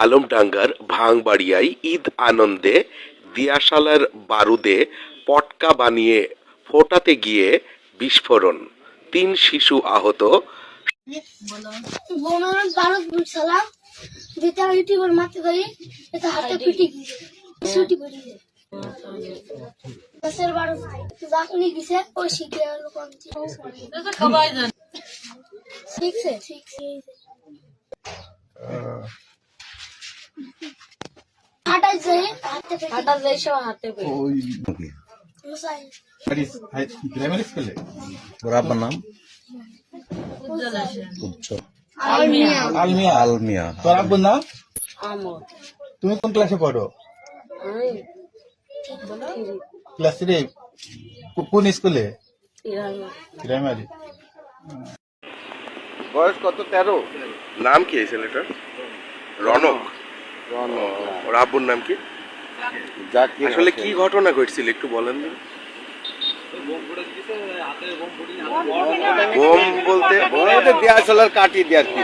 আলমডাঙ্গার ভাঙবাড়িয়ায় ঈদ আনন্দে দিয়াশালার বারুদে পটকা বানিয়ে ফোটাতে গিয়ে বিস্ফোরণ, ৩ শিশু আহত। ওর আব্বার নাম উজ্জ্বল আলমিয়া। তোর আব্বুর নাম? তুমি কোন ক্লাসে পড়ো? ক্লাস 3। কোন স্কুলে? প্রাইমারি। বয়স কত? 13। নাম কি এই ছেলেটার? রনক। ওর আব্বুর নাম কি? জাকির। আসলে কি ঘটনা ঘটছিল একটু বলেন তো। বোম বলতে দিয়াশলার কাটি দিয়ে আর কি,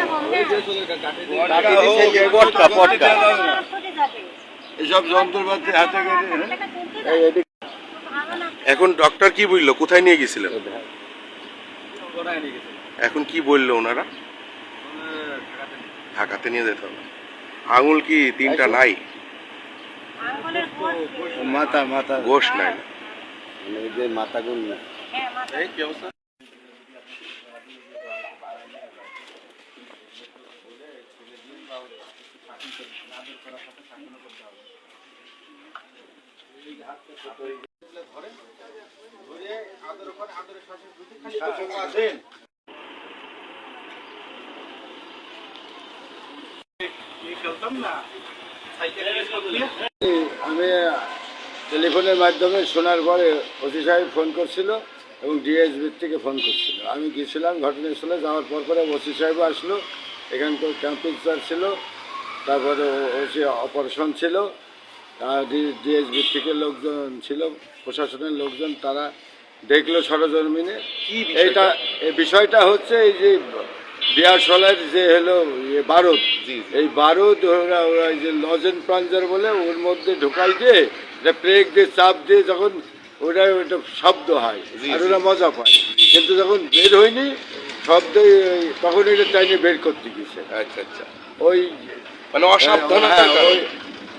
পটকা এসব যন্ত্রপাতি হাতে করে। এখন ডক্টর কি বললো, কোথায় নিয়ে গেছিলেন? এখন কি বললো ওনারা? ঢাকাতে নিয়ে যেতে হবে। আঙুল কি 3টা নাই? মাথা গোশ নাই, যে মাথা গুণ না। আমি টেলিফোনের মাধ্যমে শোনার পরে ওসি সাহেব ফোন করছিল এবং ডিএসবির থেকে ফোন করছিল। আমি গিয়েছিলাম ঘটনাস্থলে, যাওয়ার পরে ওসি সাহেব আসলো, এখানকার ক্যাম্পিং স্যার ছিল, তারপরে ওসি অপারেশন ছিল, ডিএসবির থেকে লোকজন ছিল, প্রশাসনের লোকজন, তারা দেখলো সরজমিনে। এইটা এই বিষয়টা হচ্ছে এই যে দিয়াশলার যে হলো বারুদ, এই বারুদ ওরা যে লজেন প্লাঞ্জার বলে ওর মধ্যে ঢোকাই দিয়ে এটা ব্রেক দিয়ে চাপ দিয়ে যখন ওটা শব্দ হয় আর ওরা মজা পায়, কিন্তু যখন বের হয়নি শব্দ তখন এটা টাইনে বের করতে গেছে। আচ্ছা, ওই মানে অসাবধানতার কারণে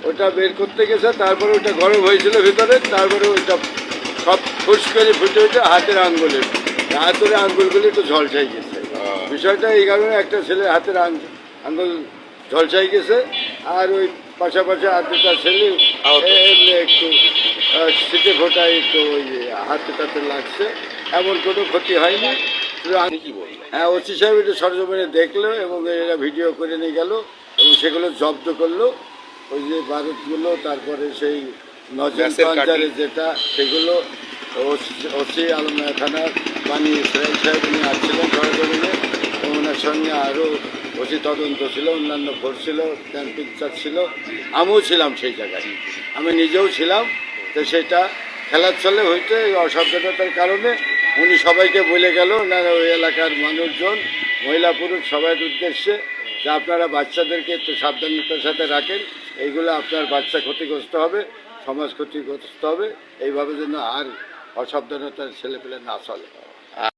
ওটা বের করতে গেছে, তারপরে ওটা গরম হয়েছিল ভিতরে, তারপরে ওইটা সব ফুস করে ফুটে ওইটা হাতের আঙ্গুলের আঙ্গুলগুলি একটু ঝলসাই গেছে। বিষয়টা এই কারণে একটা ছেলে হাতের আঙ্গুল ঝলসাই গেছে, আর ওই পাশাপাশি আর 2টা ছেলে এমনি একটু সিটে ফোটায় একটু ওই হাতে টাতে লাগছে, এমন কোনো ক্ষতি হয়নি। হ্যাঁ, ওসি সাহেব এটা সরজমিনে দেখলো এবং এরা ভিডিও করে নিয়ে গেল এবং সেগুলো জব্দ করলো। ওই যে বারুদগুলো, তারপরে সেই নজর পাঞ্জারে যেটা, সেগুলো ওসি আলমিয়া থানার পানি ইসরাইল সাহেব উনি আসছিলেন সরজমিনে, ওনার সঙ্গে আরও ওসি তদন্ত ছিল, অন্যান্য ফোর্স ছিল, ক্যাম্পিং চার্জ ছিল, আমিও ছিলাম সেই জায়গায়, আমি নিজেও ছিলাম। তো সেটা খেলার ছলে হইতে অসাবধানতার কারণে উনি সবাইকে বলে গেল, না ওই এলাকার মানুষজন, মহিলা পুরুষ সবার উদ্দেশ্যে, যে আপনারা বাচ্চাদেরকে একটু সাবধানতার সাথে রাখেন, এইগুলো আপনার বাচ্চা ক্ষতিগ্রস্ত হবে, সমাজ ক্ষতিগ্রস্ত হবে, এইভাবে যেন আর অসাবধানতার ছেলেপেলে না চলে।